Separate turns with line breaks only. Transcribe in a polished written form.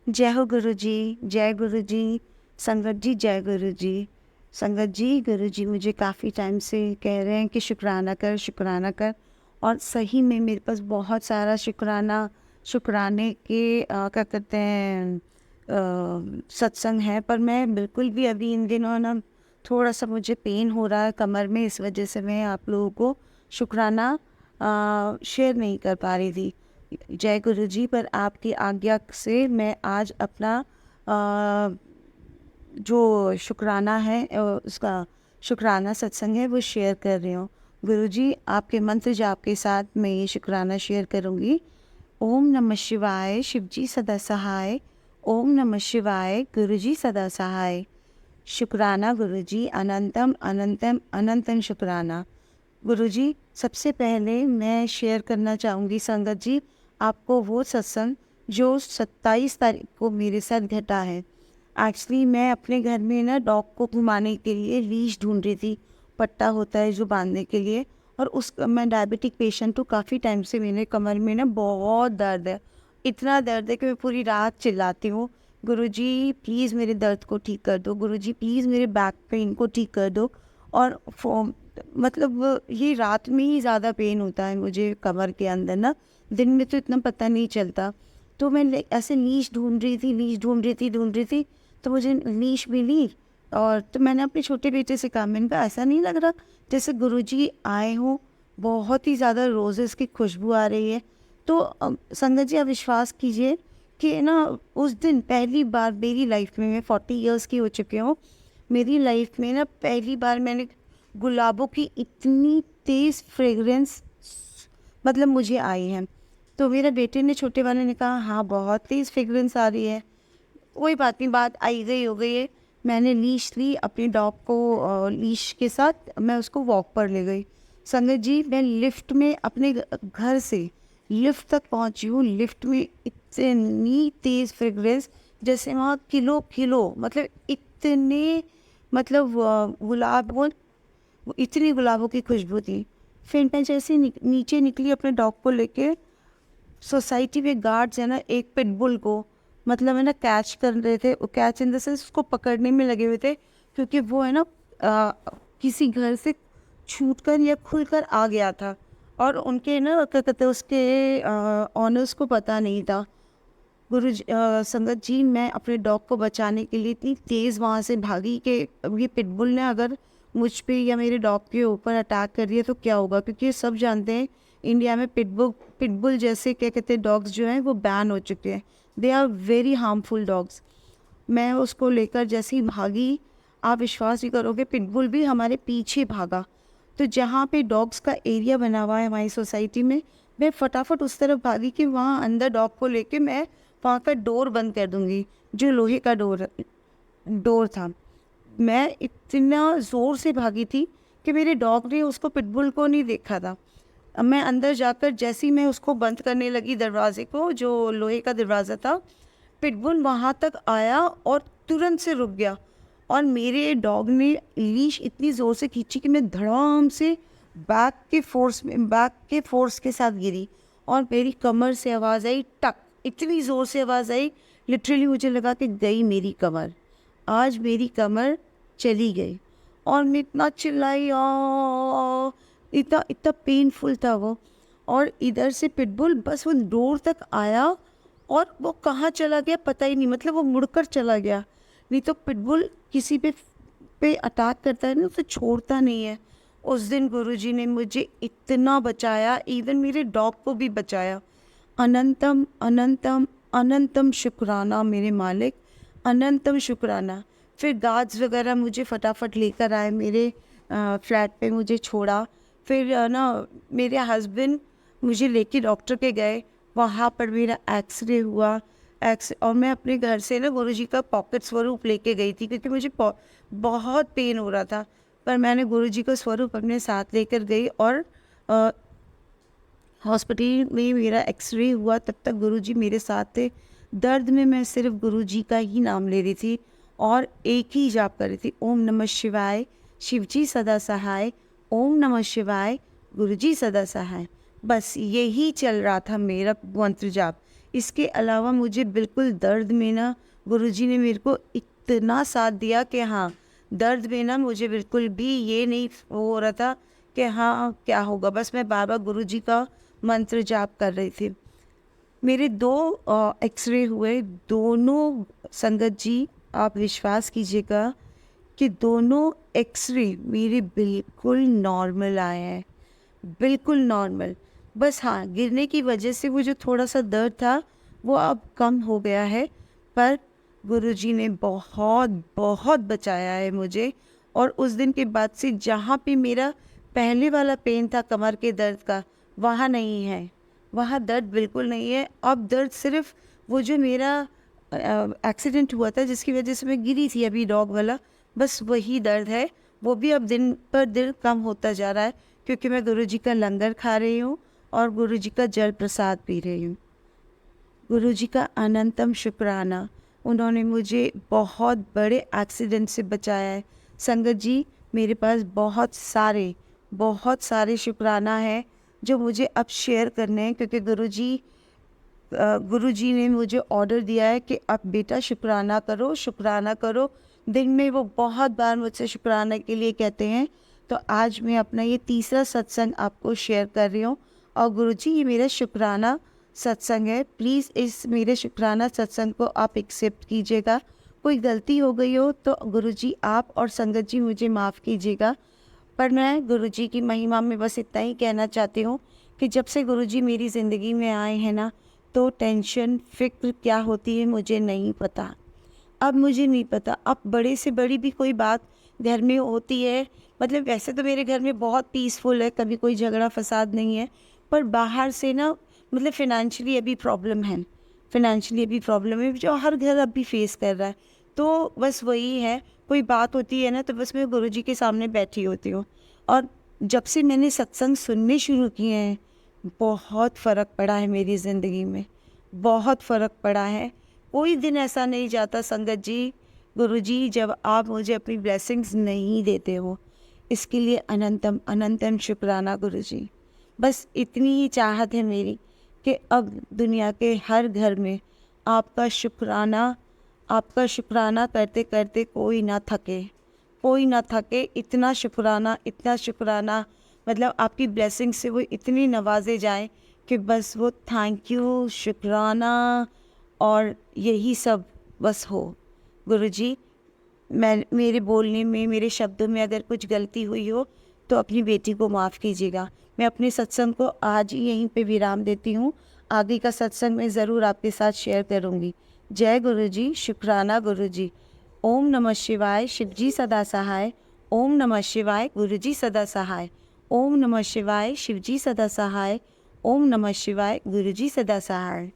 जय हो गुरु जी, जय गुरु जी। संगत जी, जय गुरु जी। संगत जी, गुरु जी मुझे काफ़ी टाइम से कह रहे हैं कि शुक्राना कर, शुक्राना कर। और सही में मेरे पास बहुत सारा शुक्राने के क्या कहते हैं सत्संग है। पर मैं बिल्कुल भी अभी इन दिनों ना थोड़ा सा मुझे पेन हो रहा है कमर में, इस वजह से मैं आप लोगों को शुक्राना शेयर नहीं कर पा रही थी। जय गुरु जी। पर आपकी आज्ञा से मैं आज अपना अ, जो शुक्राना है उसका शुक्राना सत्संग है वो शेयर कर रही हूँ। गुरु जी आपके मंत्र जाप के साथ मैं ये शुक्राना शेयर करूँगी। ओम नमः शिवाय, शिव जी सदा सहाय। ओम नमः शिवाय, गुरु जी सदा सहाय। शुक्राना गुरु जी, अनंतम अनंतम अनंतम शुक्राना। गुरु जी सबसे पहले मैं शेयर करना चाहूँगी संगत जी आपको वो सत्संग जो 27 तारीख को मेरे साथ घटा है। एक्चुअली मैं अपने घर में ना डॉग को घुमाने के लिए लीश ढूंढ रही थी, पट्टा होता है जो बांधने के लिए। और उस मैं डायबिटिक पेशेंट हूँ, काफ़ी टाइम से मेरे कमर में ना बहुत दर्द है। इतना दर्द है कि मैं पूरी रात चिल्लाती हूँ, गुरुजी प्लीज़ मेरे दर्द को ठीक कर दो, गुरुजी प्लीज़ मेरे बैक पेन को ठीक कर दो। और मतलब ये रात में ही ज़्यादा पेन होता है मुझे कमर के अंदर ना, दिन में तो इतना पता नहीं चलता। तो मैं ऐसे लीश ढूंढ रही थी, लीश ढूंढ रही थी। तो मुझे लीश मिली। और तो मैंने अपने छोटे बेटे से कहा, मैंने कहा ऐसा नहीं लग रहा जैसे गुरुजी आए हों, बहुत ही ज़्यादा रोजेस की खुशबू आ रही है। तो संगत जी आप विश्वास कीजिए कि ना उस दिन पहली बार मेरी लाइफ में, मैं 40 इयर्स की हो चुकी हूँ, मेरी लाइफ में ना पहली बार मैंने गुलाबों की इतनी तेज़ फ्रेगरेंस मतलब मुझे आई है। तो मेरे बेटे ने, छोटे वाले ने कहा हाँ बहुत तेज़ फ्रेगरेंस आ रही है। कोई बात नहीं, बात आई गई हो गई है। मैंने लीश ली अपनी डॉग को, लीश के साथ मैं उसको वॉक पर ले गई। संगत जी मैं लिफ्ट में अपने घर से लिफ्ट तक पहुंची हूँ। लिफ्ट में इतनी तेज़ फ्रेगरेंस, जैसे वहाँ किलो किलो मतलब इतने मतलब गुलाब वो इतनी गुलाबों की खुशबू थी। फिर मैं जैसे नीचे निकली अपने डॉग को लेके, सोसाइटी में गार्ड्स है ना एक पिटबुल को मतलब है ना कैच कर रहे थे, कैच इन द सेंस उसको पकड़ने में लगे हुए थे, क्योंकि वो है ना किसी घर से छूटकर या खुलकर आ गया था। और उनके ना क्या कहते हैं उसके ऑनर्स को पता नहीं था। संगत जी मैं अपने डॉग को बचाने के लिए इतनी तेज़ वहाँ से भागी कि ये पिटबुल ने अगर मुझ पे या मेरे डॉग के ऊपर अटैक कर दिया तो क्या होगा, क्योंकि ये सब जानते हैं इंडिया में पिटबुल जैसे क्या कहते हैं डॉग्स जो हैं वो बैन हो चुके हैं। They are very harmful dogs. मैं उसको लेकर जैसे ही भागी, आप विश्वास नहीं करोगे पिटबुल भी हमारे पीछे भागा। तो जहाँ पे डॉग्स का एरिया बना हुआ है हमारी सोसाइटी में, मैं फटाफट उस तरफ भागी कि वहाँ अंदर डॉग को लेके मैं वहाँ का डोर बंद कर दूँगी, जो लोहे का डोर डोर था। मैं इतना ज़ोर से भागी थी कि मेरे डॉग ने उसको पिटबुल को नहीं देखा था। अब मैं अंदर जाकर जैसे ही मैं उसको बंद करने लगी दरवाजे को, जो लोहे का दरवाज़ा था, पिटबुल वहाँ तक आया और तुरंत से रुक गया। और मेरे डॉग ने लीश इतनी ज़ोर से खींची कि मैं धड़ाम से बैक के फोर्स के साथ गिरी। और मेरी कमर से आवाज़ आई टक, इतनी ज़ोर से आवाज़ आई, लिटरली मुझे लगा कि गई मेरी कमर, आज मेरी कमर चली गई। और मैं इतना चिल्लाई, इतना इतना पेनफुल था वो। और इधर से पिटबुल बस वो डोर तक आया और वो कहाँ चला गया पता ही नहीं, मतलब वो मुड़कर चला गया। नहीं तो पिटबुल किसी पे अटैक करता है ना उसे छोड़ता नहीं है। उस दिन गुरुजी ने मुझे इतना बचाया, इवन मेरे डॉग को भी बचाया। अनंतम अनंतम अनंतम शुक्राना मेरे मालिक, अनंतम शुक्राना। फिर गार्ड्स वगैरह मुझे फटाफट लेकर आए, मेरे फ्लैट पे मुझे छोड़ा। फिर ना मेरे हस्बैंड मुझे लेके डॉक्टर के गए, वहाँ पर मेरा एक्सरे हुआ। और मैं अपने घर से ना गुरुजी का पॉकेट स्वरूप लेके गई थी, क्योंकि मुझे बहुत पेन हो रहा था। पर मैंने गुरुजी का स्वरूप अपने साथ लेकर गई। और हॉस्पिटल में मेरा एक्सरे हुआ, तब तक गुरुजी मेरे साथ थे। दर्द में मैं सिर्फ गुरुजी का ही नाम ले रही थी और एक ही जाप कर रही थी, ओम नमः शिवाय, शिवजी सदा सहाय। ओम नमः शिवाय, गुरुजी सदा सहाय। बस यही चल रहा था मेरा मंत्र जाप। इसके अलावा मुझे बिल्कुल दर्द में ना गुरुजी ने मेरे को इतना साथ दिया कि हाँ, दर्द में ना मुझे बिल्कुल भी ये नहीं हो रहा था कि हाँ क्या होगा, बस मैं बाबा गुरुजी का मंत्र जाप कर रही थी। मेरे 2 एक्सरे हुए, दोनों संगत जी आप विश्वास कीजिएगा कि दोनों एक्सरे मेरे बिल्कुल नॉर्मल आए हैं, बिल्कुल नॉर्मल। बस हाँ, गिरने की वजह से वो जो थोड़ा-सा दर्द था, वो अब कम हो गया है, पर गुरुजी ने बहुत, बहुत बचाया है मुझे। और उस दिन के बाद से जहाँ पे मेरा पहले वाला पेन था कमर के दर्द का, वहाँ नहीं है, वहाँ दर्द बिल्कुल नहीं है। अब दर्द सिर्फ़ वो जो मेरा एक्सीडेंट हुआ था जिसकी वजह से मैं गिरी थी अभी डॉग वाला, बस वही दर्द है। वो भी अब दिन पर दिन कम होता जा रहा है क्योंकि मैं गुरुजी का लंगर खा रही हूँ और गुरुजी का जल प्रसाद पी रही हूँ। गुरुजी का अनंतम शुक्राना, उन्होंने मुझे बहुत बड़े एक्सीडेंट से बचाया है। संगत जी, मेरे पास बहुत सारे शुक्राना है जो मुझे अब शेयर करने हैं क्योंकि गुरुजी ने मुझे ऑर्डर दिया है कि अब बेटा शुक्राना करो, शुक्राना करो। दिन में वो बहुत बार मुझसे शुक्राना के लिए कहते हैं। तो आज मैं अपना ये तीसरा सत्संग आपको शेयर कर रही हूँ और गुरुजी ये मेरा शुक्राना सत्संग है। प्लीज़ इस मेरे शुक्राना सत्संग को आप एक्सेप्ट कीजिएगा। कोई गलती हो गई हो तो गुरुजी आप और संगत जी मुझे माफ़ कीजिएगा। पर मैं गुरुजी की महिमा में बस इतना ही कहना चाहती हूँ कि जब से गुरुजी मेरी ज़िंदगी में आए हैं ना, तो टेंशन फ़िक्र क्या होती है मुझे नहीं पता। अब मुझे नहीं पता, अब बड़े से बड़ी भी कोई बात घर में होती है, मतलब वैसे तो मेरे घर में बहुत पीसफुल है, कभी कोई झगड़ा फसाद नहीं है, पर बाहर से ना मतलब फ़ाइनेंशियली अभी प्रॉब्लम है जो हर घर अभी फेस कर रहा है। तो बस वही है, कोई बात होती है ना तो बस मैं गुरुजी के सामने बैठी होती हूँ। और जब से मैंने सत्संग सुनने शुरू किए हैं, बहुत फ़र्क पड़ा है मेरी ज़िंदगी में, बहुत फ़र्क पड़ा है। कोई दिन ऐसा नहीं जाता संगत जी, गुरुजी जब आप मुझे अपनी ब्लेसिंग्स नहीं देते हो। इसके लिए अनंतम अनंतम शुक्राना गुरुजी। बस इतनी ही चाहत है मेरी कि अब दुनिया के हर घर में आपका शुक्राना करते करते कोई ना थके। इतना शुक्राना मतलब आपकी ब्लेसिंग से वो इतनी नवाजे जाएं कि बस वो थैंक यू, शुक्राना और यही सब बस हो। गुरुजी, मैं मेरे बोलने में, मेरे शब्दों में अगर कुछ गलती हुई हो तो अपनी बेटी को माफ़ कीजिएगा। मैं अपने सत्संग को आज ही यहीं पे विराम देती हूँ। आगे का सत्संग मैं ज़रूर आपके साथ शेयर करूँगी। जय गुरुजी, शुक्राना गुरुजी। ओम नमः शिवाय, शिवजी सदा सहाय। ओम नमः शिवाय, गुरुजी सदा सहाय। ओम नमः शिवाय, शिवजी सदा सहाय। ओम नमः शिवाय, गुरुजी सदा सहाय।